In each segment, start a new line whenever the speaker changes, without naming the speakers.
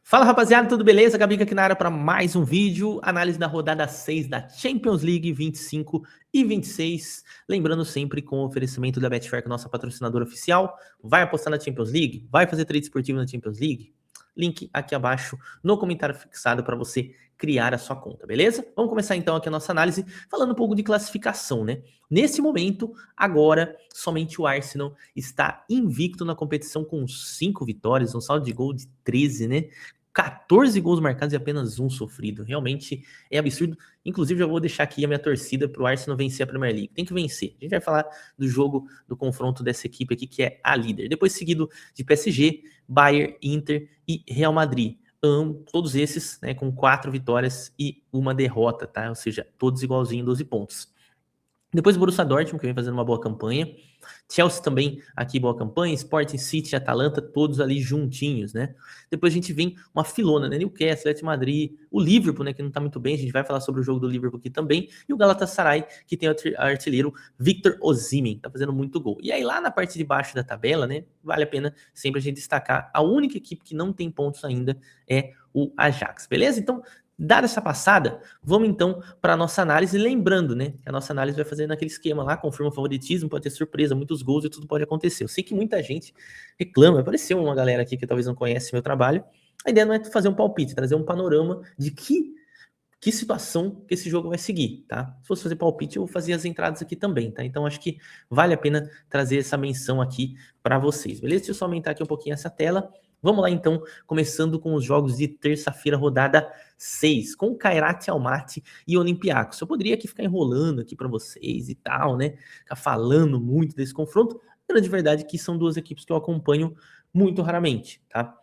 Fala rapaziada, tudo beleza? Gabi aqui na área para mais um vídeo, análise da rodada 6 da Champions League 25 e 26. Lembrando sempre com o oferecimento da Betfair, que é nossa patrocinadora oficial. Vai apostar na Champions League? Vai fazer trade esportivo na Champions League? Link aqui abaixo no comentário fixado para você criar a sua conta, beleza? Vamos começar então aqui a nossa análise falando um pouco de classificação, né? Nesse momento, agora, somente o Arsenal está invicto na competição com 5 vitórias, um saldo de gol de 13, né? 14 gols marcados e apenas um sofrido. Realmente é absurdo. Inclusive, eu vou deixar aqui a minha torcida para o Arsenal vencer a Premier League. Tem que vencer. A gente vai falar do jogo, do confronto dessa equipe aqui, que é a líder. Depois seguido de PSG, Bayern, Inter e Real Madrid. Todos esses, né, com 4 vitórias e uma derrota, tá? Ou seja, todos igualzinho, 12 pontos. Depois o Borussia Dortmund, que vem fazendo uma boa campanha. Chelsea também aqui, boa campanha. Sporting City, Atalanta, todos ali juntinhos, né? Depois a gente vem uma filona, né? Newcastle, Atlético Madrid, o Liverpool, né? Que não tá muito bem. A gente vai falar sobre o jogo do Liverpool aqui também. E o Galatasaray, que tem o artilheiro Victor Osimhen, tá fazendo muito gol. E aí lá na parte de baixo da tabela, né? Vale a pena sempre a gente destacar. A única equipe que não tem pontos ainda é o Ajax, beleza? Então, dada essa passada, vamos então para a nossa análise, lembrando, né, que a nossa análise vai fazer naquele esquema lá, confirma o favoritismo, pode ter surpresa, muitos gols e tudo pode acontecer. Eu sei que muita gente reclama, apareceu uma galera aqui que talvez não conhece meu trabalho, a ideia não é fazer um palpite, trazer um panorama de que situação que esse jogo vai seguir, tá? Se fosse fazer palpite, eu fazia as entradas aqui também, tá? Então acho que vale a pena trazer essa menção aqui para vocês, beleza? Deixa eu só aumentar aqui um pouquinho essa tela. Vamos lá então, começando com os jogos de terça-feira, rodada 6, com Kairat Almaty e Olympiacos. Eu poderia aqui ficar enrolando aqui para vocês e tal, né? Ficar falando muito desse confronto. A grande verdade é que são duas equipes que eu acompanho muito raramente, tá?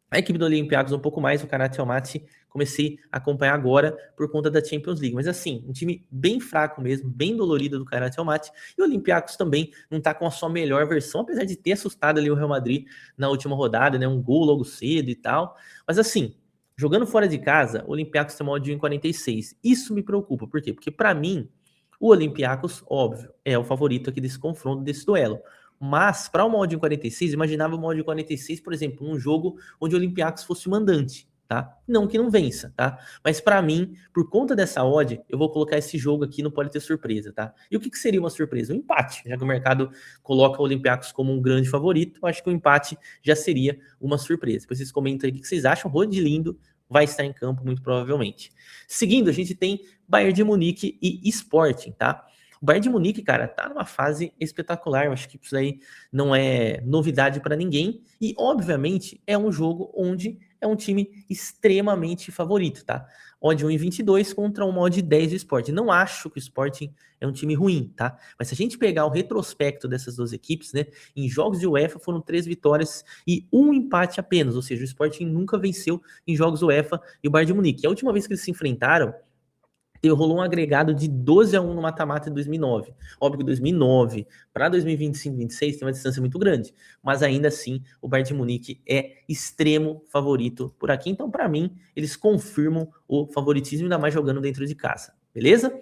A equipe do Olympiacos um pouco mais, o Kairat Almaty comecei a acompanhar agora por conta da Champions League, mas assim, um time bem fraco mesmo, bem dolorido do Kairat Almaty, e o Olympiacos também não tá com a sua melhor versão, apesar de ter assustado ali o Real Madrid na última rodada, né, um gol logo cedo e tal, mas assim, jogando fora de casa, o Olympiacos tem uma odd de 1,46, isso me preocupa, por quê? Porque para mim, o Olympiacos, óbvio, é o favorito aqui desse confronto, desse duelo. Mas, para uma odd de 46, imaginava uma odd de 46, por exemplo, num jogo onde o Olympiacos fosse o mandante, tá? Não que não vença, tá? Mas para mim, por conta dessa odd, eu vou colocar esse jogo aqui, não pode ter surpresa, tá? E o que seria uma surpresa? Um empate, já que o mercado coloca o Olympiacos como um grande favorito, eu acho que o empate já seria uma surpresa. Depois vocês comentam aí o que vocês acham, Rodilindo vai estar em campo muito provavelmente. Seguindo, a gente tem Bayern de Munique e Sporting, tá? O Bayern de Munique, cara, tá numa fase espetacular. Eu acho que isso aí não é novidade para ninguém. E, obviamente, é um jogo onde é um time extremamente favorito, tá? Odd 1,22 contra uma odd 10 do Sporting. Não acho que o Sporting é um time ruim, tá? Mas se a gente pegar o retrospecto dessas duas equipes, né? Em jogos de UEFA foram 3 vitórias e um empate apenas. Ou seja, o Sporting nunca venceu em jogos UEFA e o Bayern de Munique. A última vez que eles se enfrentaram, rolou um agregado de 12-1 no mata-mata de 2009. Óbvio que 2009 para 2025, 2026 tem uma distância muito grande, mas ainda assim o Bayern de Munique é extremo favorito por aqui. Então, para mim, eles confirmam o favoritismo, ainda mais jogando dentro de casa. Beleza?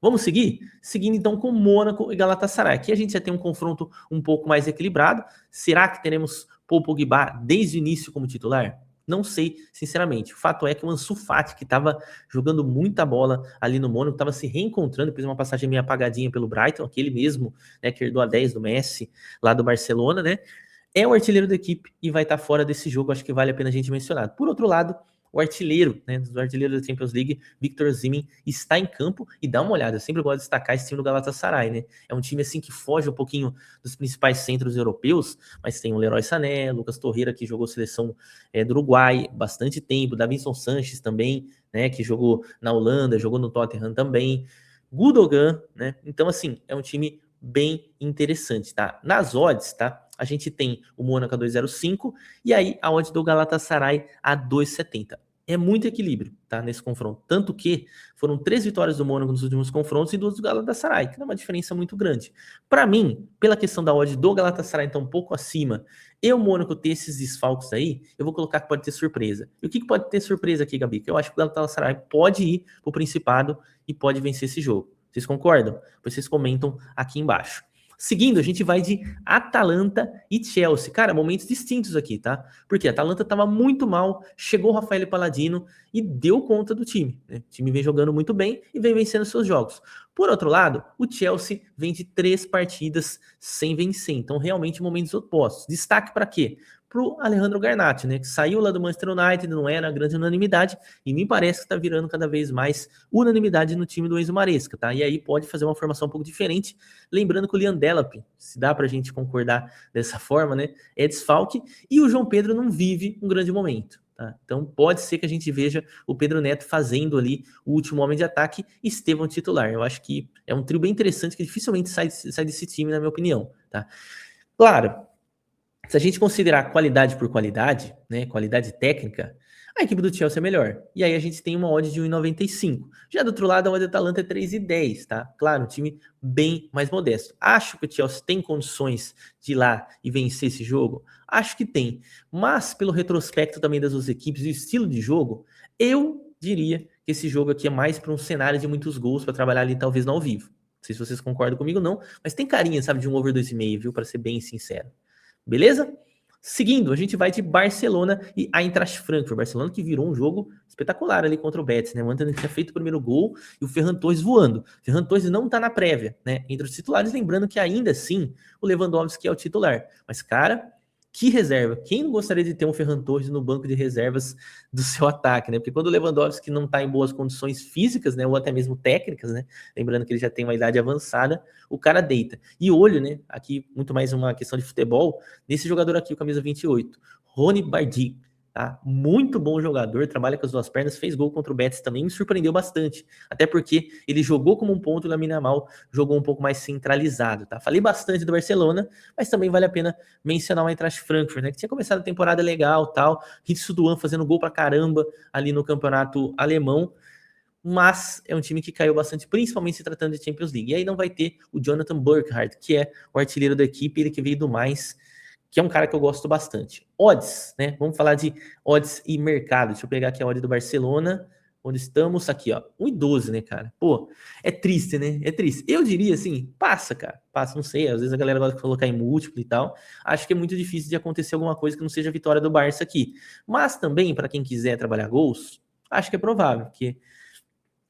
Vamos seguir? Seguindo então com Mônaco e Galatasaray. Aqui a gente já tem um confronto um pouco mais equilibrado. Será que teremos Paul Pogba desde o início como titular? Não sei, sinceramente. O fato é que o Ansu Fati, que estava jogando muita bola ali no Mônaco, estava se reencontrando, depois de uma passagem meio apagadinha pelo Brighton, aquele mesmo, né, que herdou a 10 do Messi, lá do Barcelona, né? É o artilheiro da equipe e vai estar fora desse jogo, acho que vale a pena a gente mencionar. Por outro lado, o artilheiro, né, dos artilheiros da Champions League, Victor Osimhen, está em campo e dá uma olhada. Eu sempre gosto de destacar esse time do Galatasaray, né? É um time assim que foge um pouquinho dos principais centros europeus, mas tem o Leroy Sané, Lucas Torreira, que jogou seleção do Uruguai bastante tempo, Davinson Sanches também, né, que jogou na Holanda, jogou no Tottenham também, Gundogan, né? Então assim, é um time bem interessante, tá? Nas odds, tá? A gente tem o Mônaco a 2,05 e aí a odd do Galatasaray a 2,70. É muito equilíbrio, tá, nesse confronto. Tanto que foram 3 vitórias do Mônaco nos últimos confrontos e 2 do Galatasaray, que é uma diferença muito grande. Para mim, pela questão da odd do Galatasaray então um pouco acima, e o Mônaco ter esses desfalques aí, eu vou colocar que pode ter surpresa. E o que pode ter surpresa aqui, Gabi? Que eu acho que o Galatasaray pode ir pro Principado e pode vencer esse jogo. Vocês concordam? Vocês comentam aqui embaixo. Seguindo, a gente vai de Atalanta e Chelsea. Cara, momentos distintos aqui, tá? Porque a Atalanta estava muito mal, chegou o Rafael Palladino e deu conta do time, né? O time vem jogando muito bem e vem vencendo seus jogos. Por outro lado, o Chelsea vem de 3 partidas sem vencer. Então, realmente, momentos opostos. Destaque para quê? Pro Alejandro Garnacho, né? Que saiu lá do Manchester United, não era grande unanimidade, e me parece que está virando cada vez mais unanimidade no time do Enzo Maresca, tá? E aí pode fazer uma formação um pouco diferente. Lembrando que o Liam Delap, se dá pra gente concordar dessa forma, né? É desfalque, e o João Pedro não vive um grande momento. Tá? Então pode ser que a gente veja o Pedro Neto fazendo ali o último homem de ataque e Estevão titular. Eu acho que é um trio bem interessante que dificilmente sai desse time, na minha opinião. Tá? Claro, se a gente considerar qualidade por qualidade, né, qualidade técnica, a equipe do Chelsea é melhor. E aí a gente tem uma odd de 1,95. Já do outro lado, a odd do Atalanta é 3,10, tá? Claro, um time bem mais modesto. Acho que o Chelsea tem condições de ir lá e vencer esse jogo? Acho que tem. Mas pelo retrospecto também das duas equipes e o estilo de jogo, eu diria que esse jogo aqui é mais para um cenário de muitos gols para trabalhar ali talvez no ao vivo. Não sei se vocês concordam comigo ou não, mas tem carinha, sabe, de um over 2,5, viu? Para ser bem sincero. Beleza? Seguindo, a gente vai de Barcelona e Eintracht Frankfurt. Barcelona que virou um jogo espetacular ali contra o Betis, né? O Antony tinha feito o primeiro gol e o Ferran Torres voando. O Ferran Torres não tá na prévia, né? Entre os titulares, lembrando que ainda assim o Lewandowski é o titular. Mas, cara, que reserva. Quem não gostaria de ter um Ferran Torres no banco de reservas do seu ataque, né? Porque quando o Lewandowski não tá em boas condições físicas, né? Ou até mesmo técnicas, né? Lembrando que ele já tem uma idade avançada, o cara deita. E olho, né? Aqui, muito mais uma questão de futebol, nesse jogador aqui, o camisa 28, Rony Bardi. Tá? Muito bom jogador, trabalha com as duas pernas, fez gol contra o Betis também, me surpreendeu bastante. Até porque ele jogou como um ponto e o Lamine Yamal jogou um pouco mais centralizado. Tá? Falei bastante do Barcelona, mas também vale a pena mencionar o Eintracht Frankfurt, né? Que tinha começado a temporada legal, tal. Ritsu Duan fazendo gol pra caramba ali no campeonato alemão. Mas é um time que caiu bastante, principalmente se tratando de Champions League. E aí não vai ter o Jonathan Burkhardt, que é o artilheiro da equipe, ele que veio do Mainz, que é um cara que eu gosto bastante. Odds, né? Vamos falar de odds e mercado. Deixa eu pegar aqui a odd do Barcelona, onde estamos aqui, ó. 1,12, né, cara? Pô, é triste, né? É triste. Eu diria assim, passa, cara. Passa, não sei. Às vezes a galera gosta de colocar em múltiplo e tal. Acho que é muito difícil de acontecer alguma coisa que não seja a vitória do Barça aqui. Mas também, para quem quiser trabalhar gols, acho que é provável, porque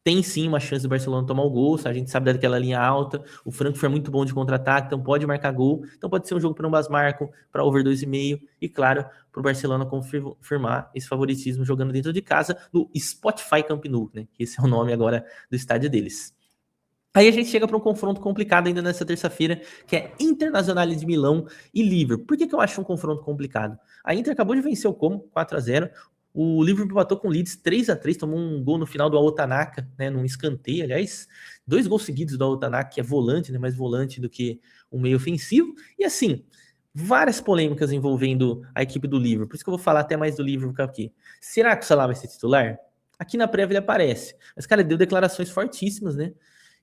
tem sim uma chance do Barcelona tomar o gol, a gente sabe daquela linha alta, o Frankfurt é muito bom de contra-ataque, então pode marcar gol, então pode ser um jogo para ambas marcam, para over 2,5, e claro, para o Barcelona confirmar esse favoritismo jogando dentro de casa no Spotify Camp Nou, né, que esse é o nome agora do estádio deles. Aí a gente chega para um confronto complicado ainda nessa terça-feira, que é Internazionale de Milão e Liverpool. Por que eu acho um confronto complicado? A Inter acabou de vencer o Como, 4-0, o Liverpool empatou com o Leeds 3-3, tomou um gol no final do Aotanaka, né, num escanteio, aliás, 2 gols seguidos do Aotanaka, que é volante, né, mais volante do que um meio ofensivo, e assim, várias polêmicas envolvendo a equipe do Liverpool, por isso que eu vou falar até mais do Liverpool aqui. Será que o Salah vai ser titular? Aqui na prévia ele aparece, mas cara, ele deu declarações fortíssimas, né,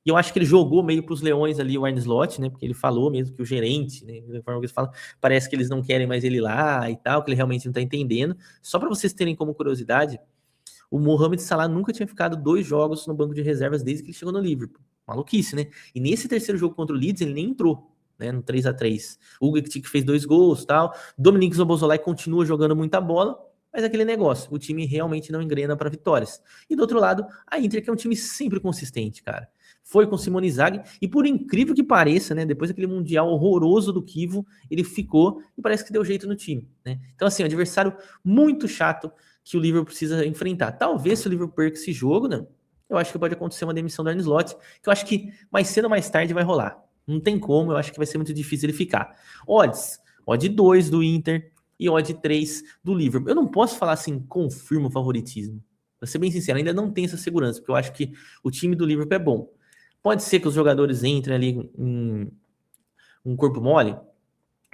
e eu acho que ele jogou meio para os leões ali o Arne Slot, né? Porque ele falou mesmo que o gerente, né? Da forma que eles falam, parece que eles não querem mais ele lá e tal, que ele realmente não tá entendendo. Só para vocês terem como curiosidade, o Mohamed Salah nunca tinha ficado 2 jogos no banco de reservas desde que ele chegou no Liverpool. Maluquice, né? E nesse terceiro jogo contra o Leeds, ele nem entrou, né? No 3-3. O Hugo que fez 2 gols e tal. Dominique Szoboszlai continua jogando muita bola. Mas é aquele negócio, o time realmente não engrena para vitórias. E do outro lado, a Inter, que é um time sempre consistente, cara. Foi com Simone Inzaghi, e por incrível que pareça, né, depois daquele mundial horroroso do Kivo, ele ficou e parece que deu jeito no time, né? Então assim, um adversário muito chato que o Liverpool precisa enfrentar. Talvez se o Liverpool perca esse jogo, né, eu acho que pode acontecer uma demissão do Arne Slot, que eu acho que mais cedo ou mais tarde vai rolar. Não tem como, eu acho que vai ser muito difícil ele ficar. Odd 2 do Inter e odd 3 do Liverpool. Eu não posso falar assim, confirma o favoritismo. Pra ser bem sincero, ainda não tenho essa segurança, porque eu acho que o time do Liverpool é bom. Pode ser que os jogadores entrem ali em um corpo mole.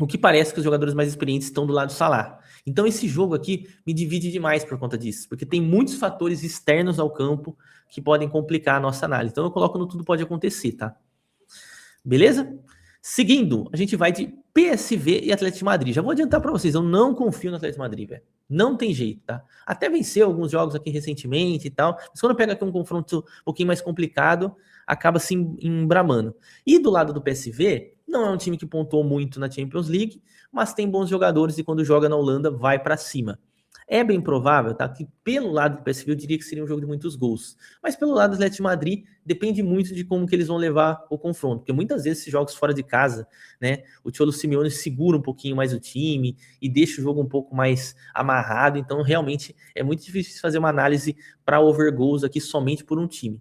O que parece que os jogadores mais experientes estão do lado do Salah. Então esse jogo aqui me divide demais por conta disso, porque tem muitos fatores externos ao campo que podem complicar a nossa análise. Então eu coloco no tudo pode acontecer, tá? Beleza? Seguindo, a gente vai de PSV e Atlético de Madrid. Já vou adiantar para vocês, eu não confio no Atlético de Madrid, velho. Não tem jeito, tá? Até venceu alguns jogos aqui recentemente e tal, mas quando eu pego aqui um confronto um pouquinho mais complicado, acaba se embramando. E do lado do PSV, não é um time que pontuou muito na Champions League, mas tem bons jogadores e quando joga na Holanda vai para cima. É bem provável, tá, que pelo lado do PSV eu diria que seria um jogo de muitos gols. Mas pelo lado do Atlético de Madrid, depende muito de como que eles vão levar o confronto. Porque muitas vezes esses jogos fora de casa, né, o Cholo Simeone segura um pouquinho mais o time e deixa o jogo um pouco mais amarrado. Então realmente é muito difícil fazer uma análise para over goals aqui somente por um time.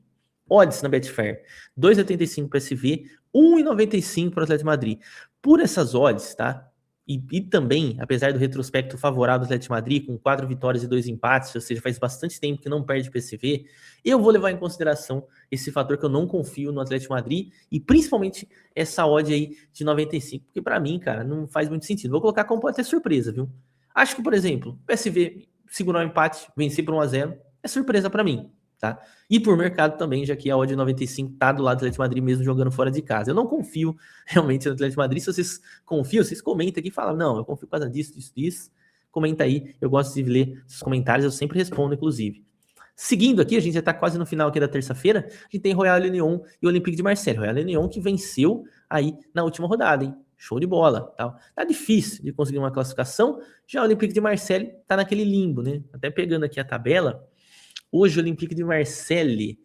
Odds na Betfair, 2,85 PSV, 1,95 para o Atlético de Madrid. Por essas odds, tá? E também, apesar do retrospecto favorável do Atlético de Madrid, com 4 vitórias e 2 empates, ou seja, faz bastante tempo que não perde PSV, eu vou levar em consideração esse fator que eu não confio no Atlético de Madrid, e principalmente essa odd aí de 95, porque para mim, cara, não faz muito sentido. Vou colocar como pode ter surpresa, viu? Acho que, por exemplo, PSV segurar o empate, vencer por 1-0, é surpresa para mim, tá? E por mercado também, já que a odd 95 tá do lado do Atlético de Madrid mesmo jogando fora de casa. Eu não confio realmente no Atlético de Madrid. Se vocês confiam, vocês comentem aqui e falam, não, eu confio por causa disso, disso, disso. Comenta aí, eu gosto de ler os comentários, eu sempre respondo, inclusive. Seguindo aqui, a gente já tá quase no final aqui da terça-feira, a gente tem Royal Lyon e Olympique de Marseille. Royal Lyon que venceu aí na última rodada, hein? Show de bola, tal. Tá difícil de conseguir uma classificação, já o Olympique de Marseille tá naquele limbo, né? Até pegando aqui a tabela, hoje o Olympique de Marseille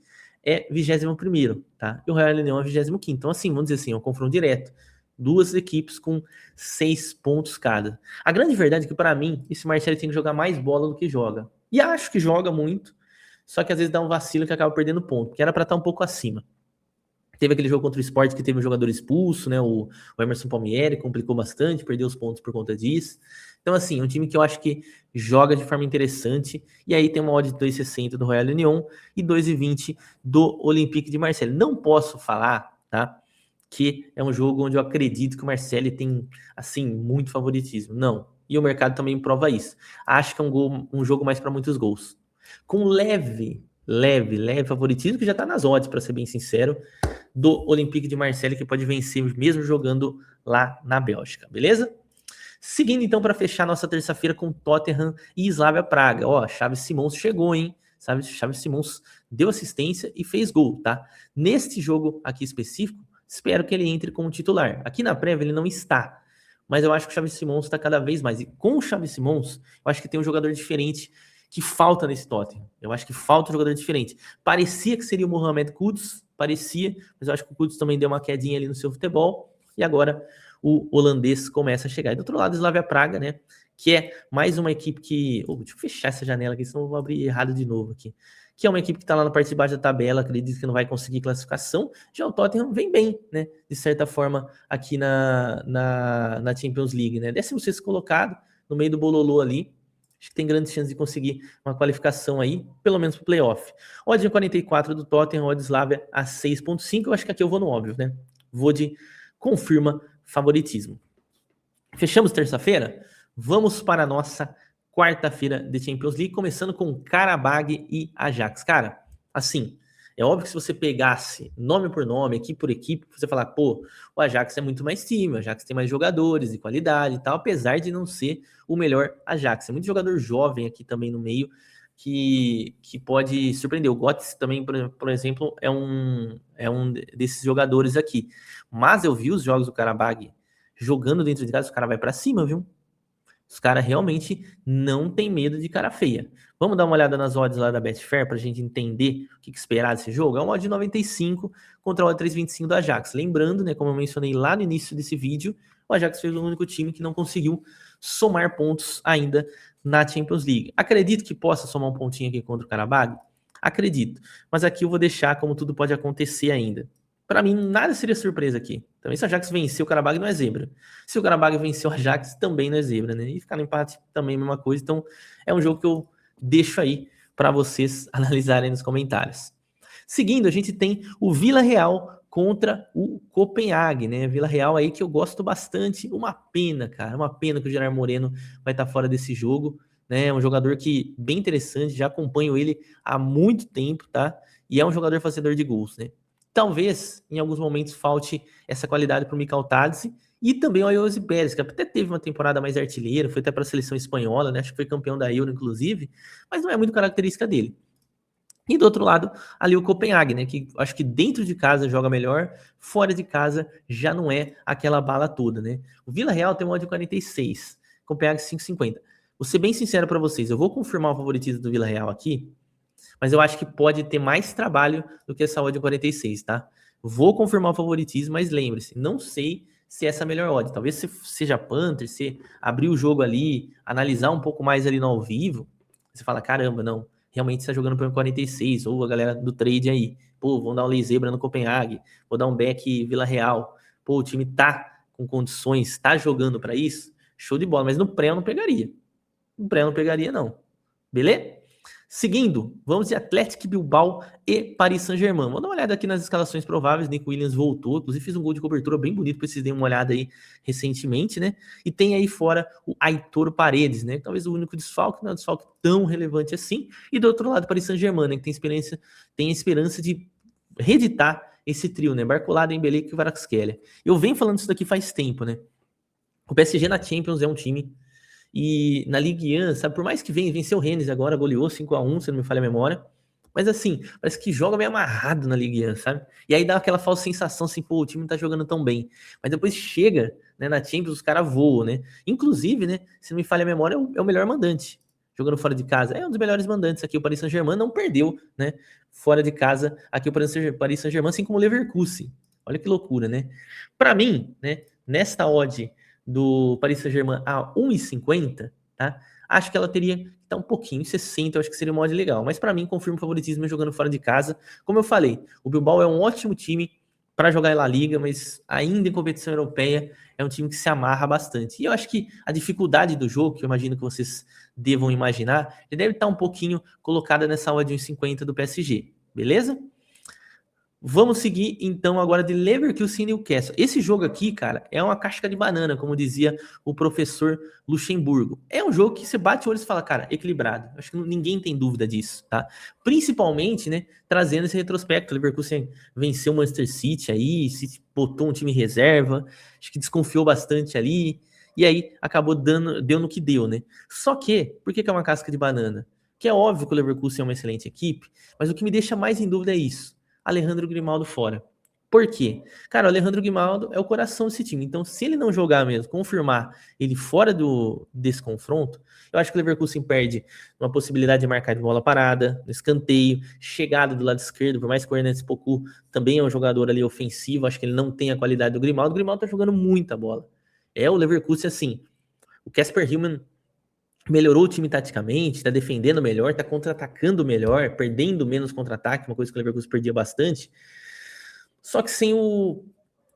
é 21º, tá? E o Royal Lyon é 25º. Então, assim, vamos dizer assim, é um confronto direto. Duas equipes com 6 pontos cada. A grande verdade é que, para mim, esse Marseille tem que jogar mais bola do que joga. E acho que joga muito, só que às vezes dá um vacilo que acaba perdendo ponto, que era para estar um pouco acima. Teve aquele jogo contra o Sport que teve um jogador expulso, né? O Emerson Palmieri complicou bastante, perdeu os pontos por conta disso. Então, assim, é um time que eu acho que joga de forma interessante. E aí tem uma odd de 2,60 do Royal Lyon e 2,20 do Olympique de Marseille. Não posso falar, tá? Que é um jogo onde eu acredito que o Marseille tem, assim, muito favoritismo. Não. E o mercado também prova isso. Acho que é um jogo mais para muitos gols. Com leve favoritismo, que já tá nas odds, para ser bem sincero, do Olympique de Marseille, que pode vencer mesmo jogando lá na Bélgica, beleza? Seguindo então para fechar nossa terça-feira com Tottenham e Slavia Praga. Ó, Xavi Simons chegou, hein? Xavi Simons deu assistência e fez gol, tá? Neste jogo aqui específico, espero que ele entre como titular. Aqui na prévia ele não está, mas eu acho que o Xavi Simons está cada vez mais. E com o Xavi Simons, eu acho que tem um jogador diferente que falta nesse Tottenham. Eu acho que falta um jogador diferente. Parecia que seria o Mohamed Kudus, parecia, mas eu acho que o Kudus também deu uma quedinha ali no seu futebol, e agora o holandês começa a chegar. E do outro lado, Slavia Praga, né, que é mais uma equipe que... deixa eu fechar essa janela aqui, senão eu vou abrir errado de novo aqui. Que é uma equipe que está lá na parte de baixo da tabela, acredito que não vai conseguir classificação. Já o Tottenham vem bem, né, de certa forma, aqui na Champions League, né, 16º colocado, no meio do bololô ali. Acho que tem grandes chances de conseguir uma qualificação aí, pelo menos para o playoff. Odd 44 do Tottenham, odd Slavia a 6,5. Eu acho que aqui eu vou no óbvio, né? Vou de confirma favoritismo. Fechamos terça-feira? Vamos para a nossa quarta-feira de Champions League, começando com Qarabag e Ajax. Cara, assim, é óbvio que se você pegasse nome por nome, equipe por equipe, você falar, pô, o Ajax é muito mais time, o Ajax tem mais jogadores de qualidade e tal, apesar de não ser o melhor Ajax. É muito jogador jovem aqui também no meio que pode surpreender. O Götze também, por exemplo, é um desses jogadores aqui. Mas eu vi os jogos do Qarabag jogando dentro de casa, os caras vai para cima, viu? Os caras realmente não tem medo de cara feia. Vamos dar uma olhada nas odds lá da Betfair pra gente entender o que esperar desse jogo. É uma odd de 95 contra a odd 3,25 do Ajax. Lembrando, né, como eu mencionei lá no início desse vídeo, o Ajax foi o único time que não conseguiu somar pontos ainda na Champions League. Acredito que possa somar um pontinho aqui contra o Qarabag? Acredito. Mas aqui eu vou deixar como tudo pode acontecer ainda. Para mim, nada seria surpresa aqui. Também se o Ajax venceu o Qarabag, não é zebra. Se o Qarabag venceu o Ajax, também não é zebra, né? E ficar no empate também é a mesma coisa. Então, é um jogo que eu deixo aí para vocês analisarem nos comentários. Seguindo, a gente tem o Vila Real contra o Copenhague, né? Vila Real aí que eu gosto bastante. Uma pena, cara. Uma pena que o Gerard Moreno vai estar fora desse jogo, né? É um jogador que bem interessante. Já acompanho ele há muito tempo, tá? E é um jogador fazedor de gols, né? Talvez, em alguns momentos, falte essa qualidade para o Mikal Tadze e também o Ayoze Pérez, que até teve uma temporada mais artilheira, foi até para a seleção espanhola, né? Acho que foi campeão da Euro, inclusive, mas não é muito característica dele. E do outro lado, ali o Copenhague, né? Que acho que dentro de casa joga melhor, fora de casa já não é aquela bala toda, né? O Vila Real tem uma odd de 46, Copenhague 5,50. Vou ser bem sincero para vocês, eu vou confirmar o favoritismo do Vila Real aqui, mas eu acho que pode ter mais trabalho do que essa odd de 46, tá? Vou confirmar o favoritismo, mas lembre-se, não sei se essa é a melhor odd. Talvez se seja Panther, se abrir o jogo ali, analisar um pouco mais ali no ao vivo, você fala, caramba, não, realmente está jogando por 46, ou a galera do trade aí, pô, vão dar um lei zebra no Copenhague, vou dar um back Vila Real, pô, o time tá com condições, tá jogando para isso, show de bola, mas no pré eu não pegaria. No pré eu não pegaria, não. Beleza? Seguindo, vamos de Atlético Bilbao e Paris Saint-Germain. Vamos dar uma olhada aqui nas escalações prováveis. Nico Williams voltou, inclusive fez um gol de cobertura bem bonito, para vocês darem uma olhada aí recentemente, né? E tem aí fora o Aitor Paredes, né? Talvez o único desfalque, não é um desfalque tão relevante assim. E do outro lado, Paris Saint-Germain, né? Que tem a esperança de reeditar esse trio, né? Barcolá, Dembélé e Kvaratskhelia. Eu venho falando isso daqui faz tempo, né? O PSG na Champions é um time. E na Ligue 1, sabe, por mais que venceu o Rennes agora, goleou 5-1, se não me falha a memória. Mas assim, parece que joga meio amarrado na Ligue 1, sabe? E aí dá aquela falsa sensação assim, pô, o time não tá jogando tão bem. Mas depois chega, né, na Champions, os caras voam, né? Inclusive, né, se não me falha a memória, é o melhor mandante. Jogando fora de casa. É um dos melhores mandantes aqui. O Paris Saint-Germain não perdeu, né? Fora de casa, aqui o Paris Saint-Germain, assim como o Leverkusen. Olha que loucura, né? Para mim, né, nesta odd do Paris Saint-Germain a 1,50, tá? Acho que ela teria que estar um pouquinho, 60, eu acho que seria uma odd legal. Mas para mim, confirmo o favoritismo jogando fora de casa. Como eu falei, o Bilbao é um ótimo time para jogar em La Liga, mas ainda em competição europeia é um time que se amarra bastante. E eu acho que a dificuldade do jogo, que eu imagino que vocês devam imaginar, já deve estar um pouquinho colocada nessa odd de 1,50 do PSG, beleza? Vamos seguir, então, agora de Leverkusen e Newcastle. Esse jogo aqui, cara, é uma casca de banana, como dizia o professor Luxemburgo. É um jogo que você bate o olho e fala, cara, equilibrado. Acho que ninguém tem dúvida disso, tá? Principalmente, né, trazendo esse retrospecto. O Leverkusen venceu o Manchester City aí, se botou um time reserva, acho que desconfiou bastante ali, e aí acabou deu no que deu, né? Só que, por que é uma casca de banana? Que é óbvio que o Leverkusen é uma excelente equipe, mas o que me deixa mais em dúvida é isso. Alejandro Grimaldo fora. Por quê? Cara, o Alejandro Grimaldo é o coração desse time. Então, se ele não jogar mesmo, confirmar ele fora desse confronto, eu acho que o Leverkusen perde uma possibilidade de marcar de bola parada, no escanteio, chegada do lado esquerdo, por mais que o Hernandes Poku também é um jogador ali ofensivo, acho que ele não tem a qualidade do Grimaldo. O Grimaldo tá jogando muita bola. É o Leverkusen assim. O Casper Hillman melhorou o time taticamente, tá defendendo melhor, tá contra-atacando melhor, perdendo menos contra-ataque, uma coisa que o Leverkusen perdia bastante. Só que sem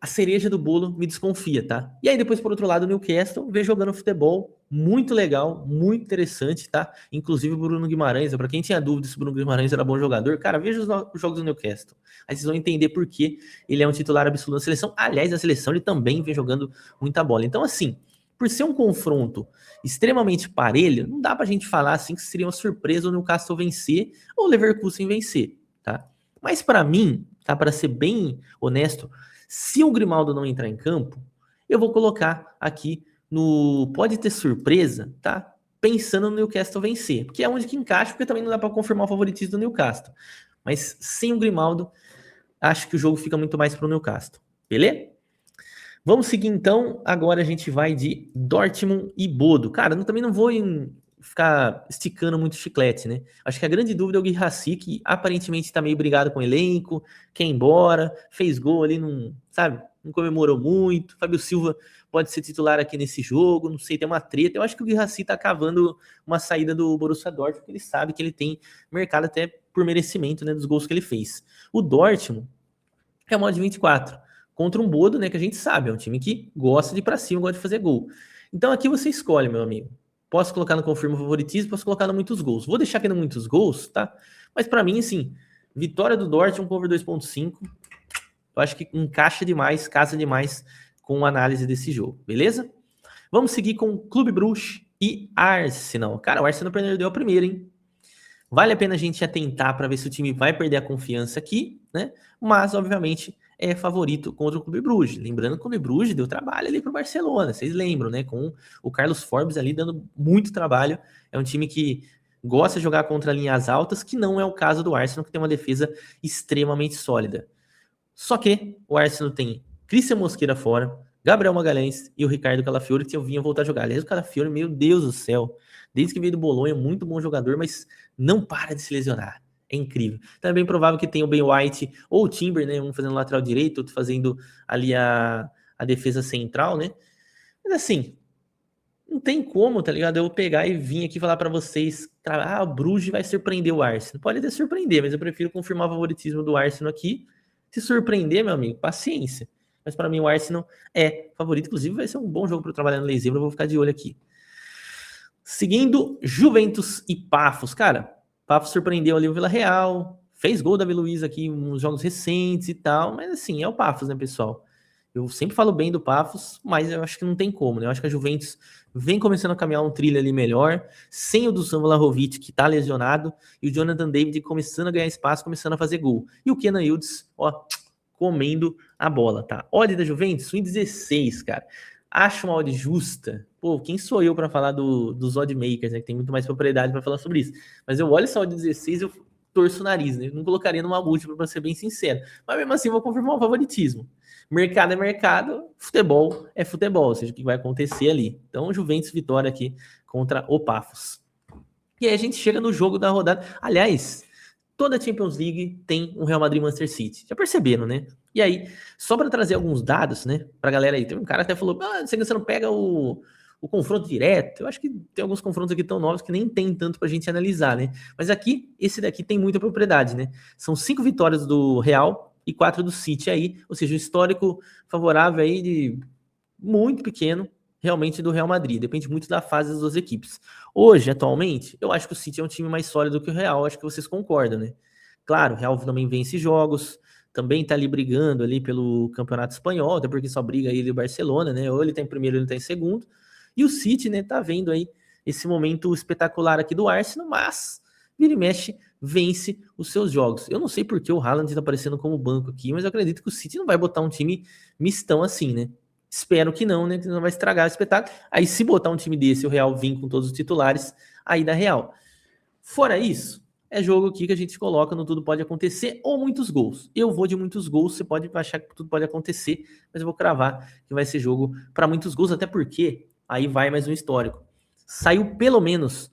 a cereja do bolo me desconfia, tá? E aí depois, por outro lado, o Newcastle vê jogando futebol muito legal, muito interessante, tá? Inclusive o Bruno Guimarães, para quem tinha dúvida se o Bruno Guimarães era bom jogador, cara, veja os jogos do Newcastle. Aí vocês vão entender por que ele é um titular absoluto da seleção. Aliás, a seleção ele também vem jogando muita bola. Então, assim, por ser um confronto extremamente parelho, não dá pra gente falar assim que seria uma surpresa o Newcastle vencer ou o Leverkusen vencer, tá? Mas para mim, tá, para ser bem honesto, se o Grimaldo não entrar em campo, eu vou colocar aqui no pode ter surpresa, tá? Pensando no Newcastle vencer, porque é onde que encaixa, porque também não dá para confirmar o favoritismo do Newcastle. Mas sem o Grimaldo, acho que o jogo fica muito mais pro Newcastle, beleza? Vamos seguir então, agora a gente vai de Dortmund e Bodo. Cara, eu também não vou ficar esticando muito chiclete, né? Acho que a grande dúvida é o Guirassy, que aparentemente tá meio brigado com o elenco, quer ir embora, fez gol ali, não, sabe? Não comemorou muito. Fábio Silva pode ser titular aqui nesse jogo, não sei, tem uma treta. Eu acho que o Guirassy tá cavando uma saída do Borussia Dortmund, porque ele sabe que ele tem mercado até por merecimento, né, dos gols que ele fez. O Dortmund é uma de 24 contra um Bodo, né, que a gente sabe, é um time que gosta de ir pra cima, gosta de fazer gol. Então aqui você escolhe, meu amigo. Posso colocar no confirma favoritismo, posso colocar no muitos gols. Vou deixar aqui no muitos gols, tá? Mas para mim, assim, vitória do Dortmund, cover 2.5, eu acho que encaixa demais, casa demais com a análise desse jogo, beleza? Vamos seguir com Clube Brugge e Arsenal. Cara, o Arsenal perdeu a primeira, hein? Vale a pena a gente atentar para ver se o time vai perder a confiança aqui, né? Mas, obviamente, é favorito contra o Clube Brugge. Lembrando que o Clube Brugge deu trabalho ali pro Barcelona, vocês lembram, né? Com o Carlos Forbes ali dando muito trabalho. É um time que gosta de jogar contra linhas altas, que não é o caso do Arsenal, que tem uma defesa extremamente sólida. Só que o Arsenal tem Christian Mosquera fora, Gabriel Magalhães e o Ricardo Calafiori, que eu vinha voltar a jogar. Aliás, o Calafiori, meu Deus do céu, desde que veio do Bolonha, muito bom jogador, mas não para de se lesionar. É incrível. Então é bem provável que tenha o Ben White ou o Timber, né? Um fazendo lateral direito, outro fazendo ali a defesa central, né? Mas assim, não tem como, tá ligado? Eu pegar e vir aqui falar pra vocês, o Bruges vai surpreender o Arsenal. Pode até surpreender, mas eu prefiro confirmar o favoritismo do Arsenal aqui. Se surpreender, meu amigo, paciência. Mas para mim o Arsenal é favorito. Inclusive vai ser um bom jogo para eu trabalhar no Leizebra, eu vou ficar de olho aqui. Seguindo, Juventus e Pafos. Cara, Pafos surpreendeu ali o Vila Real, fez gol da Davi Luiz aqui em uns jogos recentes e tal, mas assim, é o Pafos, né, pessoal? Eu sempre falo bem do Pafos, mas eu acho que não tem como, né? Eu acho que a Juventus vem começando a caminhar um trilho ali melhor, sem o Dusan Vlahovic, que tá lesionado, e o Jonathan David começando a ganhar espaço, começando a fazer gol. E o Kenan Yildiz, ó, comendo a bola, tá? Odd da Juventus, 1,16, cara. Acho uma odd justa. Pô, quem sou eu para falar dos odd makers, né? Que tem muito mais propriedade para falar sobre isso. Mas eu olho essa odd 16 e eu torço o nariz, né? Eu não colocaria numa múltipla, para ser bem sincero. Mas mesmo assim, eu vou confirmar o favoritismo. Mercado é mercado, futebol é futebol, ou seja, o que vai acontecer ali. Então, Juventus vitória aqui contra o Pafos. E aí a gente chega no jogo da rodada. Aliás, toda Champions League tem um Real Madrid Manchester City. Já perceberam, né? E aí, só para trazer alguns dados, né, pra galera aí. Tem um cara que até falou, você não pega o confronto direto. Eu acho que tem alguns confrontos aqui tão novos que nem tem tanto pra gente analisar, né? Mas aqui, esse daqui tem muita propriedade, né? São 5 vitórias do Real e 4 do City aí, ou seja, um histórico favorável aí de muito pequeno, realmente, do Real Madrid. Depende muito da fase das duas equipes. Hoje, atualmente, eu acho que o City é um time mais sólido que o Real, acho que vocês concordam, né? Claro, o Real também vence jogos, também tá ali brigando ali pelo Campeonato Espanhol, até porque só briga ele e o Barcelona, né? Ou ele tá em primeiro, ou ele tá em segundo. E o City, né, tá vendo aí esse momento espetacular aqui do Arsenal, mas vira e mexe, vence os seus jogos. Eu não sei porque o Haaland tá aparecendo como banco aqui, mas eu acredito que o City não vai botar um time mistão assim, né? Espero que não, né? Que não vai estragar o espetáculo. Aí, se botar um time desse, o Real vir com todos os titulares, aí dá Real. Fora isso, é jogo aqui que a gente coloca no Tudo Pode Acontecer ou muitos gols. Eu vou de muitos gols, você pode achar que tudo pode acontecer, mas eu vou cravar que vai ser jogo para muitos gols, até porque aí vai mais um histórico. Saiu pelo menos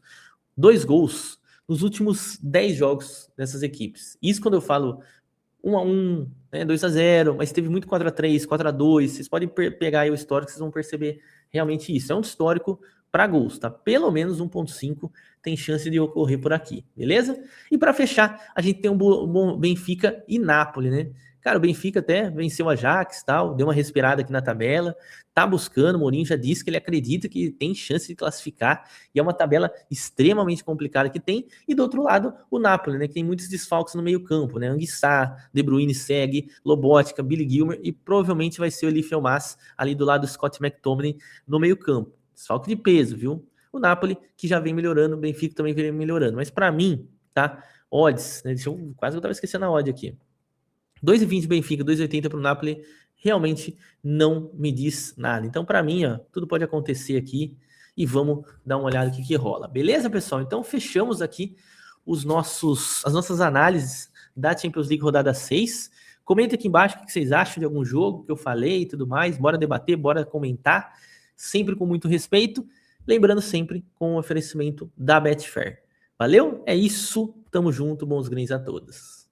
2 gols nos últimos 10 jogos dessas equipes. Isso quando eu falo 1-1, né, 2-0, mas teve muito 4-3, 4-2. Vocês podem pegar aí o histórico, vocês vão perceber realmente isso. É um histórico para gols, tá? Pelo menos 1.5 tem chance de ocorrer por aqui, beleza? E para fechar, a gente tem um bom Benfica e Napoli, né? Cara, o Benfica até venceu a Ajax, tal, deu uma respirada aqui na tabela, tá buscando, o Mourinho já disse que ele acredita que tem chance de classificar, e é uma tabela extremamente complicada que tem, e do outro lado, o Napoli, né, que tem muitos desfalques no meio campo, né, Anguissa, De Bruyne segue, Lobotka, Billy Gilmer, e provavelmente vai ser o Elie Mas ali do lado do Scott McTominay no meio campo, desfalque de peso, viu? O Napoli, que já vem melhorando, o Benfica também vem melhorando, mas para mim, tá, odds, né, quase que eu tava esquecendo a odd aqui, 2,20 Benfica, 2,80 para o Napoli, realmente não me diz nada. Então, para mim, ó, tudo pode acontecer aqui e vamos dar uma olhada no que rola. Beleza, pessoal? Então, fechamos aqui as nossas análises da Champions League rodada 6. Comenta aqui embaixo o que vocês acham de algum jogo que eu falei e tudo mais. Bora debater, bora comentar, sempre com muito respeito. Lembrando sempre com o oferecimento da Betfair. Valeu? É isso. Tamo junto. Bons greens a todos.